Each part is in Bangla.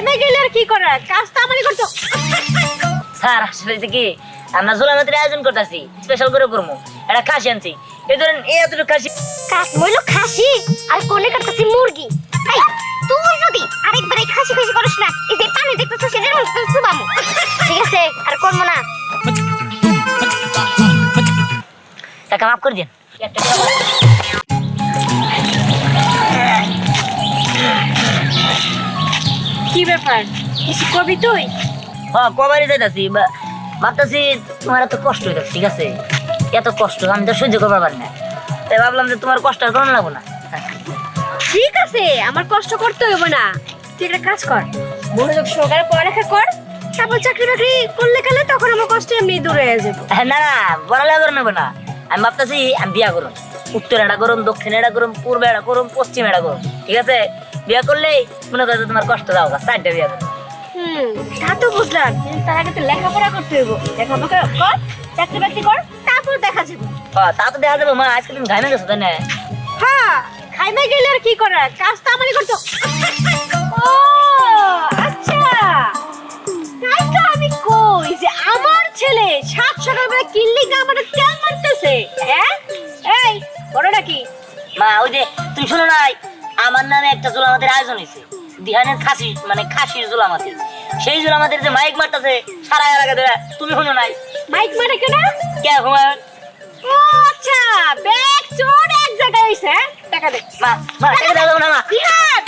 খাইমে গেলে আর কি করার, কাজ তো আমারই করতে। স্যার আসলে কি আমরা জুলামাতির আয়োজন করতেছি, স্পেশাল করে করবো। একটা খাসি আনছি, এই ধরেন এতটুকু খাসি। কাজ মইলো খাসি আর কোনে কাটতেছি মুরগি। এই তুই যদি আরেকবার এই খাসি খাসি করিস না, এই যে পানি দেখতেছ সেটার মধ্যে সুবামু। ঠিক আছে, আর করবো না। টাকা মাফ করে দিন। কি ব্যাপার, কিছু কবি তুই? হ্যাঁ কবারই যাইতাছি, ভাবতেছি তোমার এত কষ্ট হইতেছে, ঠিক আছে? এত কষ্ট আমি তো সহ্য করতে পারি না, তাই ভাবলাম যে তোমার কষ্ট আর করানো লাগবো না। ঠিক আছে, আমার কষ্ট করতে হইব না। তুই একটা কাজ কর, মনোযোগ সহকারে পড়ালেখা কর, তারপর চাকরি বাকরি করলে গেলে তখন আমার কষ্ট এমনি দূরে হয়ে যাবো। না না, পড়ালেখা করে নেবো না। আমি ভাবতেছি আমি বিয়া করুন, উত্তর এটা করুম, দক্ষিণ এটা করুম, পূর্বে এটা করুম, পশ্চিম এটা করুম, ঠিক আছে? বিয়া করলেই মনে করো তোমার কষ্ট দাও, চারটা বিয়া করুম। তা তো বুঝলাম, কিন্তু তার আগে তো লেখাপড়া করতে হইব। লেখাপড়া কর, চাকরি বাকরি কর, তারপর দেখা যাবে। হ্যাঁ তা তো দেখা যাবে মা, আজকে তুমি ঘামে গেছো তাই না? হ্যাঁ, খাইমে গেলে আর কি করার, কাজ তো আমারই করতে। ও আচ্ছা, তাই তো আমি কই যে আমার ছেলে 7 সকালবেলা কিল্লিগা আমারে তেল মারতেছে। হ্যাঁ এই বড় নাকি? মা ওই যে তুমি শোনো নাই, আমার নামে একটা জুলামাতের আয়োজন হয়েছে, দিহানের খাসি মানে খাসির জুলামাতি। সেই জুলামাতির যে মাইক মারতেছে সারা এলাকা ধরে, তুমি শুনো নাই? মাইক মানে কেন? কে হুমায়ুন? ও আচ্ছা, ব্যাগ চোর এক জায়গায় হইছে। টাকা দে। মা মা টাকা দাও না মা। বিহার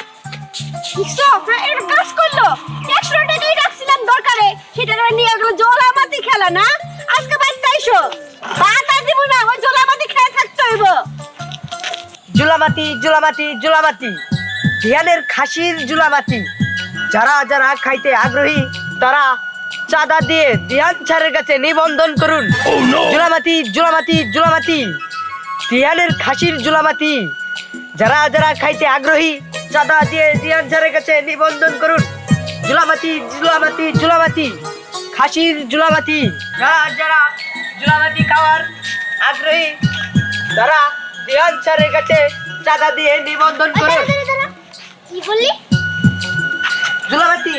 কিসো এটা কাজ করলো। 100 টাকাই রাখছিলাম দরকারে, সেটা নিয়ে গেল জলামাতি খেলা না। আজকে বাইক তাইছো বাতা দিব না, ওই জলামাতি খেয়ে থাকতে হইব। জুলামাতি জুলামাতি জুলামাতি, ধিয়ানের খাসির জুলামাতি। যারা যারা খাইতে আগ্রহী তারা চাঁদা দিয়ে ধিয়ান স্যারের কাছে নিবন্ধন করুন। জুলামাতি জুলামাতি জুলামাতি, ধিয়ানের খাসির জুলামাতি। যারা যারা খাইতে আগ্রহী চাঁদা দিয়ে ধিয়ান স্যারের কাছে নিবন্ধন করুন। জুলামাতি জুলামাতি জুলামাতি, খাসির জুলামাতি। যারা যারা জুলামাতি খাওয়ার আগ্রহী তারা ধিয়ান স্যারের কাছে চাঁদা দিয়ে নিবন্ধন করুন। কি বললি? জুলামাতি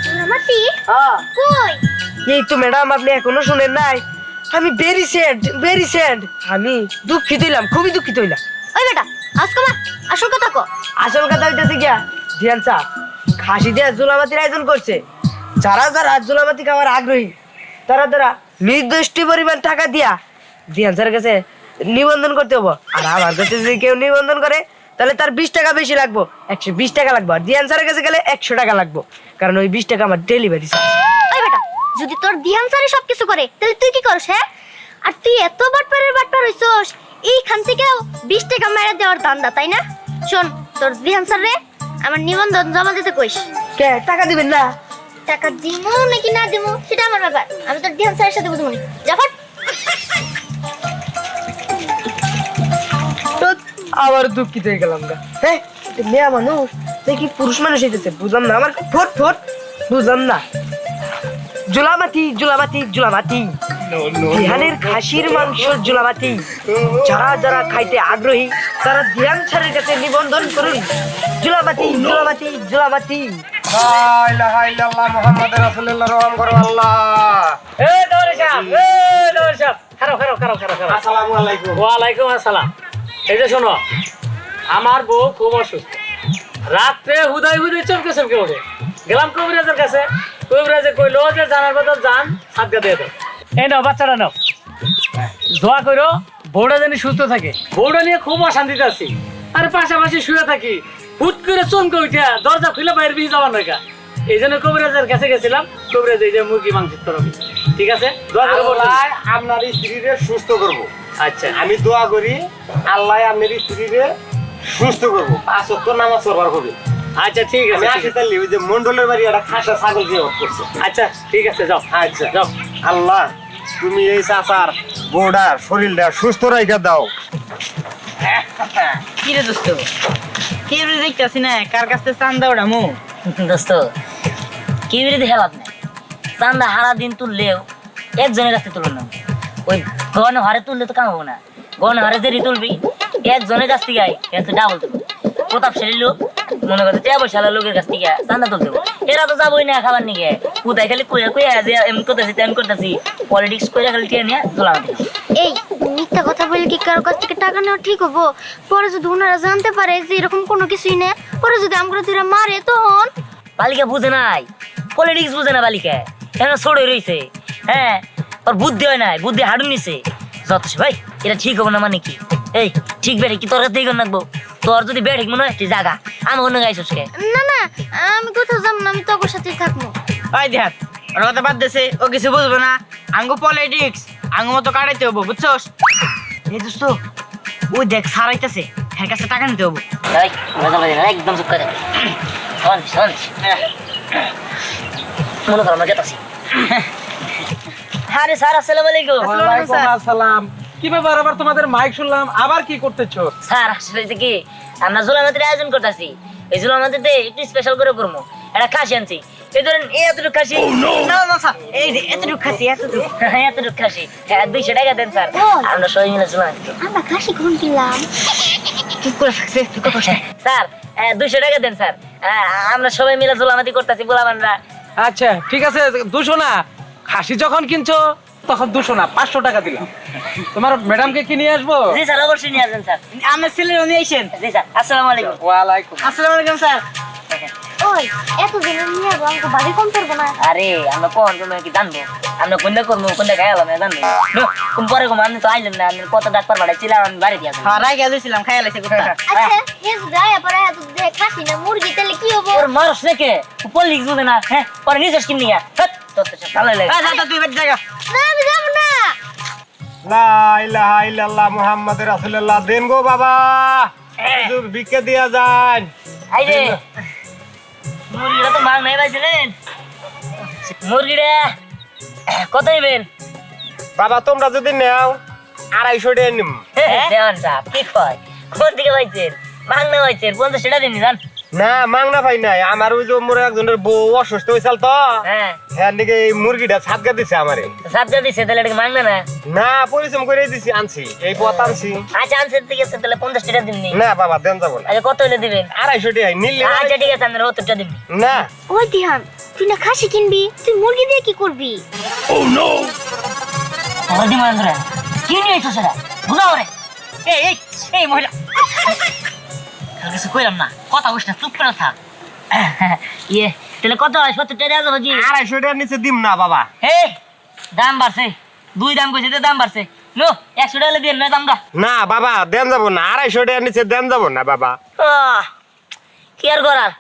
জলামাতি? হ্যাঁ। কই? এই তো ম্যাডাম, আপনি এখনো শুনেন নাই? আমি ভেরি স্যাড, আমি দুঃখিত হইলাম, খুবই দুঃখিত হইলাম। ওই বেটা আজকে মা আসল কথা কো। আসল কথা হইতেছে গিয়া ধিয়ান স্যার খাসি দিয়ে জুলামাতির আয়োজন করছে। যারা যারা জুলামাতি খাওয়ার আগ্রহী তারা তারা নির্দিষ্ট পরিমাণ টাকা দিয়া ধিয়ান স্যারের কাছে নিবন্ধন করতে হবো। আর আমার কাছে যদি কেউ নিবন্ধন করে তাহলে তার 20 টাকা বেশি লাগবো, 120 টাকা লাগবো। আর ধিয়ান স্যারের কাছে গেলে 100 টাকা লাগবো, কারণ ওই 20 টাকা আমার ডেলিভারি চার্জ। ওই বেটা যদি তোর ধ্যান সারি সবকিছু করে তাহলে তুই কি করিস? হ্যাঁ, আর তুই এত বাটপার হইছস, এইখান থেকে 20 টাকা মেরে দেওয়ার ধান্দা, তাই না? শোন, তোর ধ্যান স্যারে আমার নিবন্ধন জমা দিতে কইস। কে টাকা দিবেন না? টাকা দিমু নাকি না দিমু সেটা আমার ব্যাপার, আমি তোর ধ্যান স্যারের সাথে বুঝবো না। জাফর আবার দুঃখিত হয়ে গেলাম গা। হ্যাঁ, মেয়া মানুষ দেখি পুরুষ মানুষ হইতেছে, বুঝলাম না। আমার ঠোঁট বুঝলাম না। জুলামাতি জুলামাতি জুলামাতি, ধিয়ানের খাসির মাংস জুলামাতি। যারা যারা খাইতে আগ্রহী তারা ধিয়ান স্যারের কাছে নিবন্ধন করুন। জুলামাতি জুলামাতি জুলামাতি। লা ইলাহা ইল্লাল্লাহ মুহাম্মাদুর রাসূলুল্লাহ রহম করো আল্লাহ। আসসালামু আলাইকুম। ওয়ালাইকুম আসসালাম। এই যে শোনো, আমার বউ খুব অসুস্থ, রাত্রে হুদাই চমকে ওঠে। গেলাম কবিরাজের কাছে, কবিরাজে কইলো যে জানার কথা যান সাদগা দিয়ে দাও। এই নাও বাচ্চাটা নাও, দোয়া করো বউটা যেন সুস্থ থাকে। বউটা নিয়ে খুব অশান্তিতে আছি, আরে পাশাপাশি শুয়ে থাকি, হুট করে চমকে উঠে দরজা খুলে বাইরে বেরিয়ে যাওয়ার নয়। এই জন্য কবিরাজের কাছে গেছিলাম। কবিরাজ এই যে মুরগি মাংসের তরফি, ঠিক আছে? দোয়া করে আপনার স্ত্রীকে সুস্থ করব। আচ্ছা, আমি দোয়া করি আল্লাহ আপনার স্ত্রীকে সুস্থ করবো, 5 ওয়াক্ত নামাজ পড়বার হবে। আচ্ছা ঠিক আছে। আমি আসি তাহলে ওই যে মন্ডলের বাড়ি একটা খাসা ছাগল দিয়ে করছে। আচ্ছা ঠিক আছে, যাও। আচ্ছা যাও। আল্লাহ তুমি এই চাচার বউটার শরীরটা সুস্থ রাইখা দাও। কি রে দোস্ত, কি রে দেখতেছি না কার কাছে চান্দা ওড়ামু? দোস্ত কি রে দেখে লাভ নাই, চান্দা হারা দিন তুললেও একজনের কাছে তুলব না। ওই গহনে হারে তুললে তো কাম হবো না, গহনে হারে যে তুলবি একজনের কাছ থেকে ডাবল তুলবি। প্রতাপশালী লোক মনে করছে টিয়া পয়সা লোকের কাছ থেকে চান্দা তুলতে দেবো এরা তো যাবোই না খাবার নিয়ে কোথায় খালি কইয়া কইয়া যে এমন করতেছি তেমন করতেছি পলিটিক্স কইরা খালি টিয়া নিয়ে ঝুলামাতি এই মিথ্যা কথা বলে কি কারো কাছ থেকে টাকা নেওয়া ঠিক হবো? পরে যদি ওনারা জানতে পারে যে এরকম কোনো কিছুই নেই, পরে যদি আমরা তোরা মারে তখন বালিকা বুঝে নাই পলিটিক্স বুঝে না বালিকা এখন ছোড়ে রয়েছে হ্যাঁ ওর বুদ্ধি হয় নাই বুদ্ধি হাডু নিছে যথেষ্ট ভাই এটা ঠিক হবো না মানে কি এই ঠিক বেড়ে কি তোর কাছে রাখবো তোর যদি বেড়ে মনে হয় তুই জাগা আমি অন্য গাইছিস কে না না আমি কোথাও যাবো না, আমি তোর সাথেই থাকবো। ওই দেখ ওর কথা বাদ দেছে ও কিছু বুঝবে না আঙ্গু পলিটিক্স আঙ্গু মতো কাটাইতে হবো বুঝছস এই দোস্ত ওই দেখ সারাইতেছে এর কাছে টাকা নিতে হবো এই মজা লাগে না একদম চুপ করে শোন শোন মনে করো আমরা গেতাছি আরে স্যার আসসালামু আলাইকুম ওয়ালাইকুম আসসালাম। কি ব্যাপার আবার তোমাদের মাইক শুনলাম, আবার কি করতেছো? স্যার আসলে হয়েছে কি আমরা জুলামাতির আয়োজন করতেছি এই জুলামাতিতে একটু স্পেশাল করে করবো একটা খাসি আনছি এই ধরেন এতটুকু খাসি না না স্যার এই যে এতটুকু খাসি এতটুকু খাসি হ্যাঁ 200 টাকা দেন স্যার আমরা সবাই মিলে জুলামাতি আমরা খাসি কোন কিনলাম? চুপ করে থাকছে তুই কথা শোন। স্যার 200 টাকা দেন স্যার আমরা সবাই মিলে জুলামাতি করতেছি বলাবানরা আচ্ছা ঠিক আছে, 200 না, খাসি যখন কিনছো তখন 200 না 500 টাকা দিলাম। তোমার ম্যাডামকে কি নিয়ে আসবো? জি স্যার অবশ্যই নিয়ে আসবেন স্যার আমার ছেলের নিয়ে আইছেন জি স্যার আসসালামু আলাইকুম ওয়ালাইকুম। আসসালামু আলাইকুম স্যার ওই এত দিন নিয়ে যাবো আমাকে বাড়ি কম করবো না? আরে আমরা কোন কোন কি জানবো আমরা কোনটা করবো কোনটা খাইলাম জানবো কোন পরে কম আপনি তো আইলেন না আপনি কত ডাক্তার পাঠাইছিলাম আমি বাড়ি দিয়ে হ্যাঁ রাই গেছিলাম খাইয়া লাইছে কথা আচ্ছা হেস যায় পরে এত দেখ খাসি না মুরগি তাহলে কি হবো? ওর মানুষ নাকি পলিটিক্স বুঝে না হ্যাঁ পরে নিজের কিনে নিয়ে তোর তো সব ভালো লাগে আচ্ছা তুই বেট জায়গা না আমি যাবো না। লা ইলাহা ইল্লাল্লাহ মুহাম্মাদুর রাসূলুল্লাহ দেন গো বাবা হুজুর ভিক্ষা দিয়া যান আই রে মুরগিটা তো মাং নাই পাইছিলেন মুরগিটা কত নেবেন বাবা তোমরা যদি নেও 250 টাকা নিম দেওয়ান সাহেব কি কয় কোন দিকে পাইছেন মাং না পাইছেন 50 টাকা দিন জান না মাংনা ভাই নাই আমার ওই যে মোর একজনের বউ অসুস্থ হয়েছিল তো হ্যাঁ হ্যাঁ নাকি এই মুরগিটা ছাদকা দিছে আমারে সাবজা দিছে তাহলে এটা মাং না না না পরিশ্রম করে দিছি আনছি এই পথ আনছি আচ্ছা আনসার দিকে আছে তাহলে 50 টাকা দিন নি না বাবা দেন যাব না আচ্ছা কত হলে দিবেন 250 টাকা নিলে আচ্ছা ঠিক আছে আমরা 70 টাকা দিন না ওই দিহান তুই না খাসি কিনবি, তুই মুরগি দিয়ে কি করবি? ওরে দি মহেন্দ্র কি নিয়ে আইছো সেটা বুঝাও রে এই এই এই মহিলা আর কিছু কইলাম না কথা কইছ না চুপ করে থাক ইয়ে তাহলে কত হয় 70 টাকা দেওয়া যাবে কি 250 টাকার নিচে দিম না বাবা এই দাম বাড়ছে দুই দাম কইছে তো দাম বাড়ছে নো 100 টাকা দিয়ে না দামটা না বাবা দেন যাব না 250 টাকার নিচে দেন যাব না বাবা কি আর করার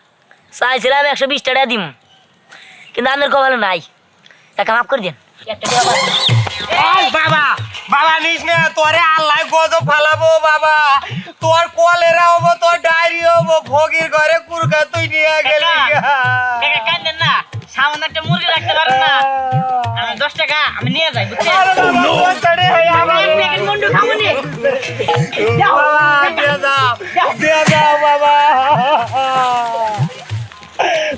চাইছিলাম 120 টাকা দিম কিন্তু আমার কপালে নাই টাকা মাফ করে দিন একটা টাকা বাড়ছে ওই বাবা বাবা নিস না তোরে আল্লাহ গজব ফালাবো বাবা তোর কলেরা হবো তোর ডায়রি হবো ভোগীর ঘরে কুরকা তুই নিয়ে গেলি টাকা কাটেন না সামান্য একটা মুরগি রাখতে পারেন না আমি 10 টাকা আমি নিয়ে যাই বুঝছেন আরে বাবা, তোর তাড়ে হয়ে আমার এক প্যাকেট মন্ডু খাবো নি বাবা, দিয়ে দাও বাবা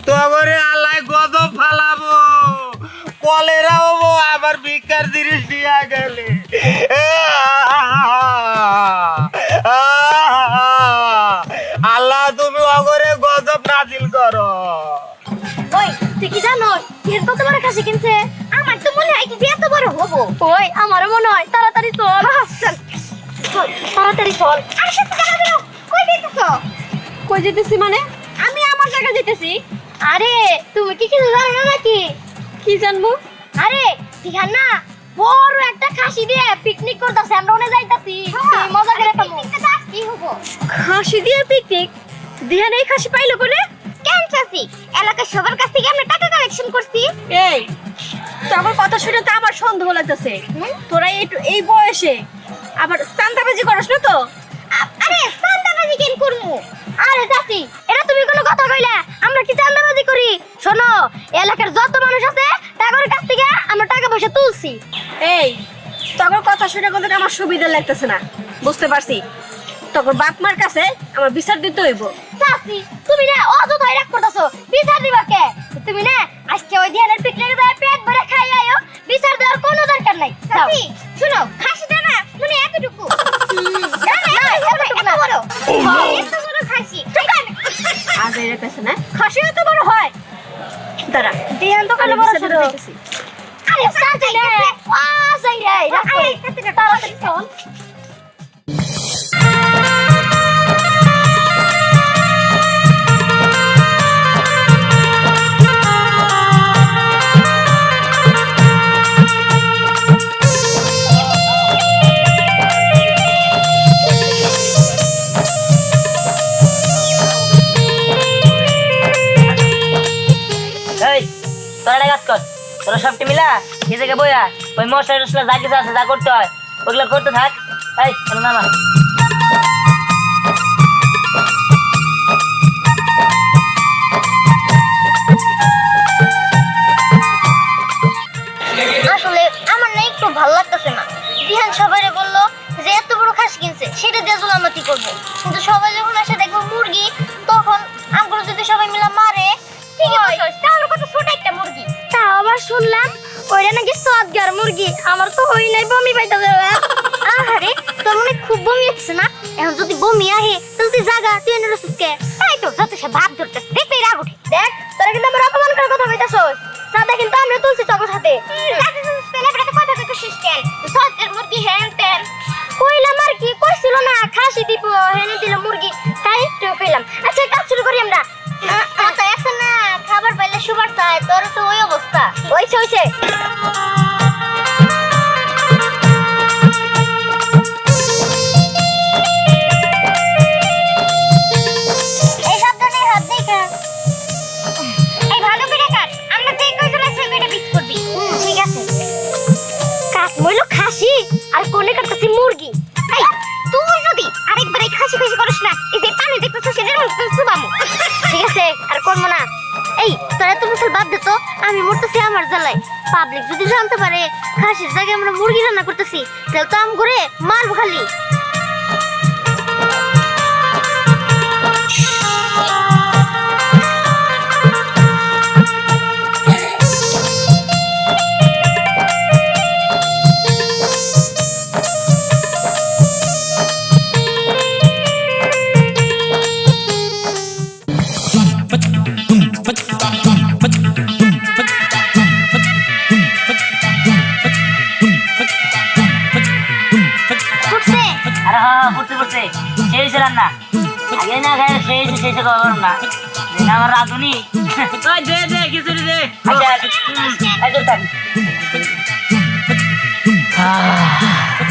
তোরে আল্লাহ গজব ফালাবো কলেরা হবো আবার ভিক্ষার জিনিস দিয়া গেলে আল্লাহ তুমি অগরে গজব নাজিল করো ওই তুই কি জানো এর কত বড় খাসি কিনছে? আমার তো মনে হয় কি যে এত বড় হবো। ওই আমারও মনে হয়, তাড়াতাড়ি চল চল চল, তাড়াতাড়ি চল। আরে টাকা দাও, কই যেতেছো? কই যেতেছি মানে আমি আমার জায়গা যেতেছি আরে তুমি কি কিছু জানো না নাকি? কি জানবো আরে দিহান না বড় একটা খাসি দিয়ে পিকনিক করতেছে, আমরা ওনে যাইতাছি মজা করে খাবো। কি হবো? খাসি দিয়ে পিকনিক দিহান এই খাসি পাইলো কোনে কেন চাচি এলাকার সবার কাছ থেকে আমরা টাকা কালেকশন করছি। এই তোর কথা শুনে তো আমার সন্দেহ লাগতেছে তোরা এই বয়সে আবার চান্দাবাজি করস না তো আরে চান্দাবাজি কেন করমু? আরে চাচি এটা তুমি কোনো কথা কইলা? আমরা কি চান্দাবাজি করি? শোনো এলাকার যত মানুষ আছে তাদের কাছ থেকে আমরা টাকা পয়সা তুলছি। এই তোর কথা শুনে কিন্তু আমার সুবিধা লাগতেছে না বুঝতে পারছি তোর বাপ মার কাছে আমার বিচার দিতে হইব চাচি তুমি না অযথাই রাগ করতেছো, বিচার দিবা কে? তুমি না আজকে ওই দিনের পিকনিকে যায় পেট ভরে খাই আইও, বিচার দেওয়ার কোনো দরকার নাই। চাচি শুনো খাসিটা না মানে এতটুকু না এত বড় খাসি দাঁড়া দিয়ান তো কালো বড় শুরু হইতেছে আরে সাথে রে আ যাই রে আরে তাড়াতাড়ি চল এই তোরা কাজ কর, তোরা সবটি মিলা এই জায়গায় বইয়া ওই মশলা টসলা যা কিছু আছে যা করতে হয় ওগুলো করতে থাক। এই চলো নামা। আসলে আমার না একটু ভালো লাগতেছে না। দিহান সবাইরে বললো যে এত বড় খাসি কিনছে সেটা দিয়ে জুলামতি করবো, কিন্তু সবাই যখন এসে দেখবো মুরগি তখন আমগুলো যদি সবাই মিলে মারে ঠিকই বলছস, তাহলে কত ছোট একটা মুরগি। তা আবার শুনলাম ওইটা নাকি সদগার মুরগি, আমার তো হই নাই বমি পাইতাছে। আহারে তোর মনে খুব বমি হচ্ছে না? এখন যদি বমি আহে তাহলে তুই জাগা, তুই এনে রসুসকে তাই তো যত সে ভাব ধরতেছে দেখতে রাগ উঠে। দেখ তোরা কিন্তু আমার অপমান করার কথা কইতাছস, সাদা কিন্তু আমরা তুলছি তোর সাথে। কথা কইতেছিস কেন? সদগার মুরগি হ্যান তেন কইলাম আর কি, কইছিল না খাসি দিব হেনে দিল মুরগি, তাই একটু কইলাম। আচ্ছা কাজ শুরু করি আমরা। তো এখন না খাবার পাইলে সুবার চাই, তোর তো ওই অবস্থা। ওইছে ওইছে এই সাবধানে হাত দেখে এই ভালো করে কাট, আমরা যে কয়জন আছে ওইটা পিস করবি। ঠিক আছে কাট মইলো খাসি আর কোনে কাটতেছি মুরগি। এই তুই যদি আরেকবার এই খাসি খাসি করিস না, এই যে পানি দেখতেছিস সেটার মধ্যে চুবামু। ঠিক আছে আর করবো না। এই তোরা তো মুসল বাদ দে তো, আমি মরতেছি আমার জ্বালায়। পাবলিক যদি জানতে পারে খাসির জায়গায় আমরা মুরগি রান্না করতেছি তাহলে তো আম করে মারবো খালি। ফুটছে আরে হ্যাঁ পড়ছে পড়ছে সেই ছিলাম না আগে না খাই সেই তো খবর না যে না আমার রাধুনি দে দে খিচুড়ি দে। আচ্ছা একদম থাক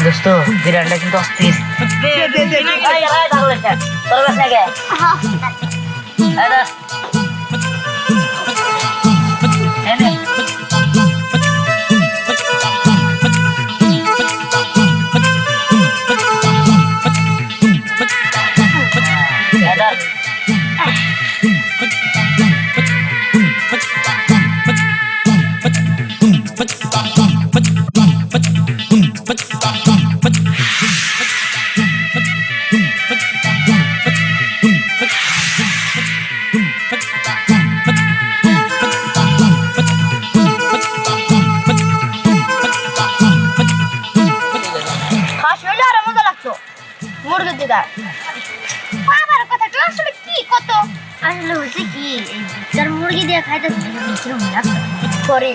দোস্ত বিরাটটা কিন্তু অস্থির। তোর কাছে নাকি মুরগি দিদা আমার কথাটা আসলে কি কত আসলে হচ্ছে কি এই যার মুরগি দিয়ে খাইতেছে কিরকম লাগছে করে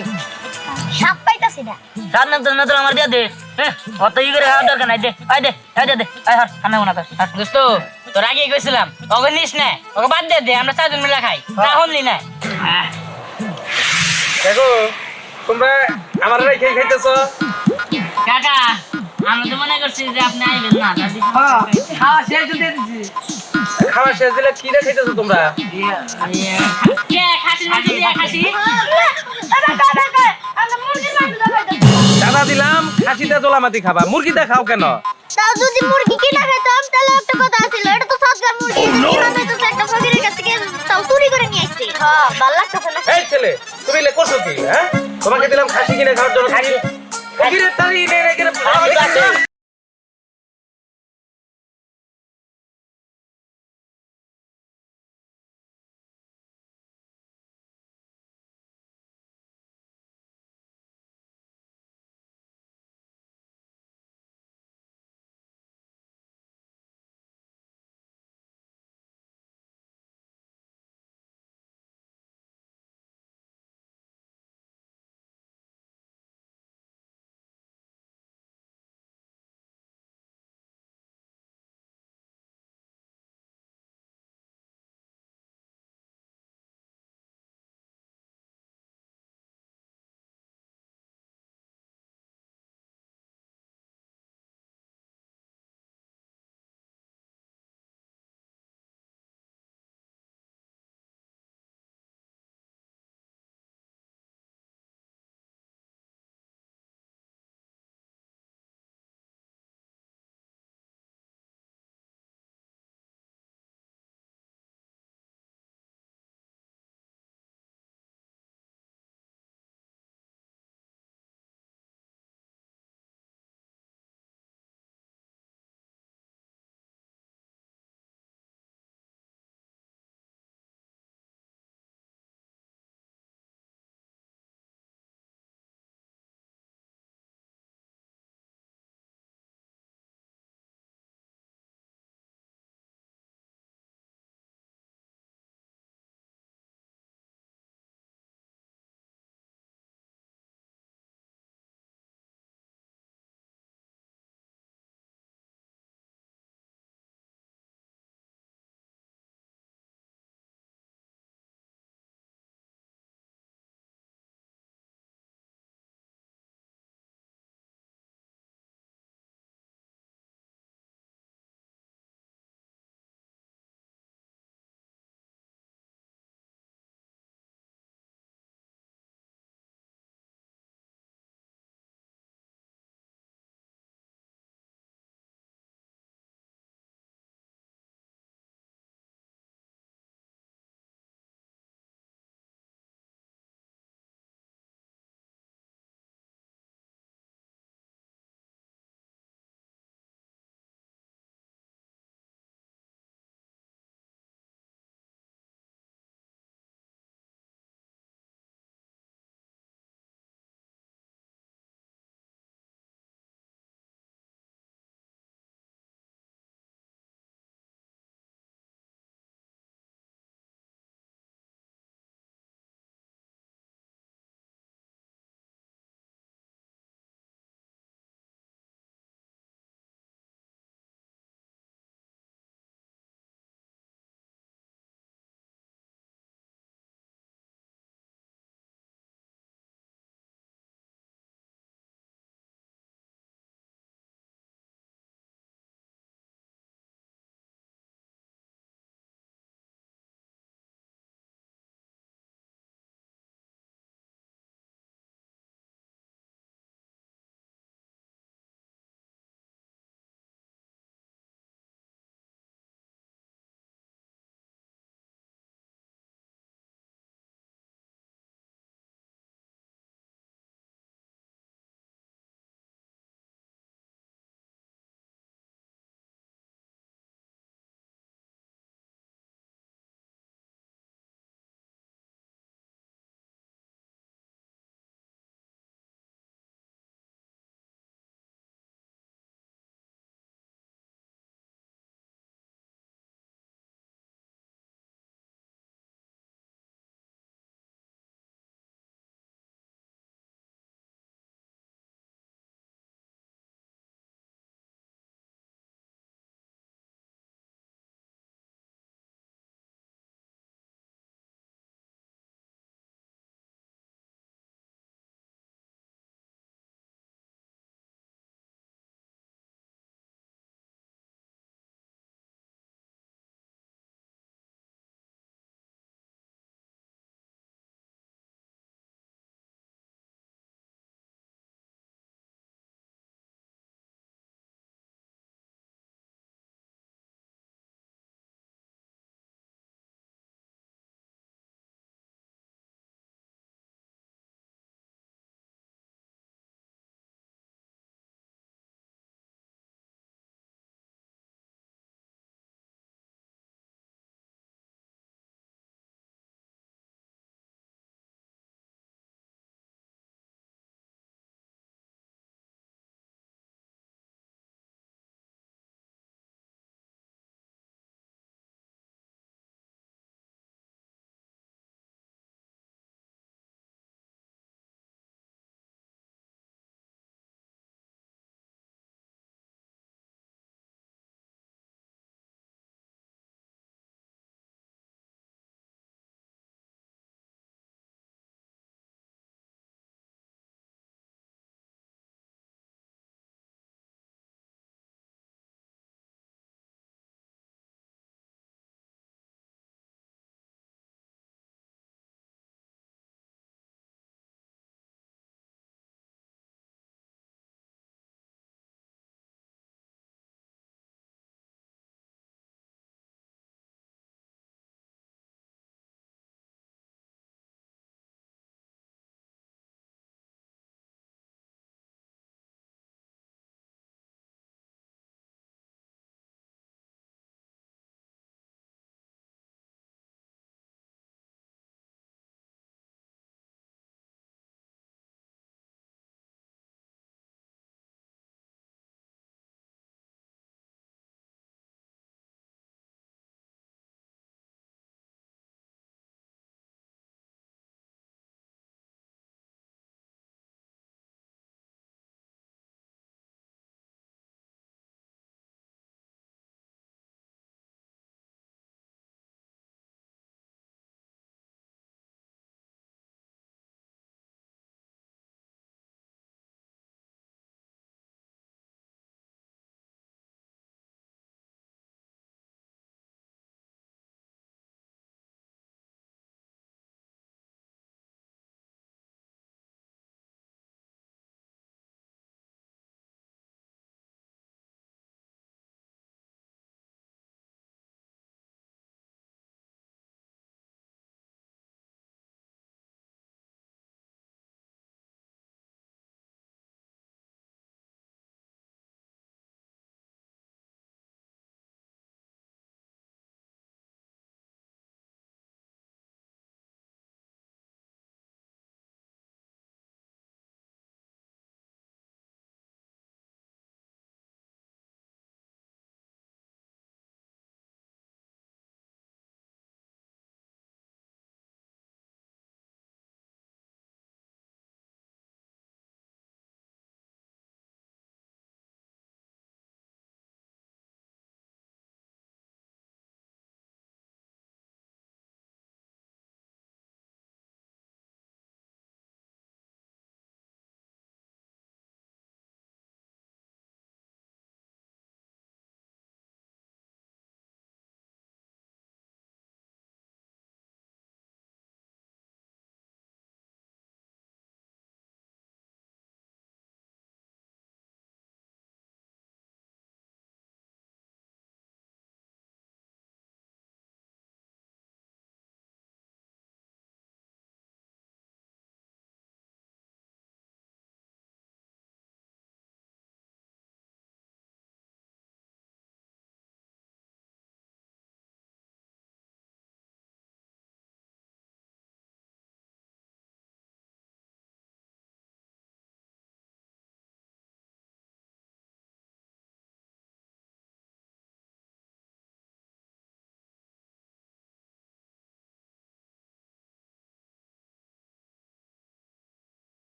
সাপ পাইতাছি না। সাত না তো আমার দিয়ে দে, হ্যাঁ অত ই করে খাওয়ার দরকার নাই, দে আয় দে আয় দে আয় হার খানা বানা কর। দোস্ত তোর আগে কইছিলাম ওকে নিস না, ওকে বাদ দে আমরা চারজন মিলে খাই, তা হনলি না। দেখো তোমরা আমার রেখে খাইতেছ। কাকা আমি তো মনে করছি যে আপনি আইবেন না, দাদি খাওয়া শেষ দিয়ে দিছি। খাওয়া শেষ দিলে কি রে খাইতেছ তোমরা? কে খাসির মাংস দিয়ে খাসি আমরা মুরগির মাংস খাইতাছি। দাদা দিলাম খাসিটা জলামাতি খাবা, মুরগিটা খাও কেন? তাও যদি মুরগি কিনা খাইতাম তাহলে একটা কথা ছিল, এটা তো সদগার মুরগি কিনা খাইতাম একটা ফকিরের কাছ থেকে তাও চুরি করে নিয়ে আসছে। হ্যাঁ ভালো লাগতেছে না। এই ছেলে তুমি এলে করছো কি? হ্যাঁ তোমাকে দিলাম খাসি কিনে খাওয়ার জন্য, খাসি ফকিরের তারি নে রে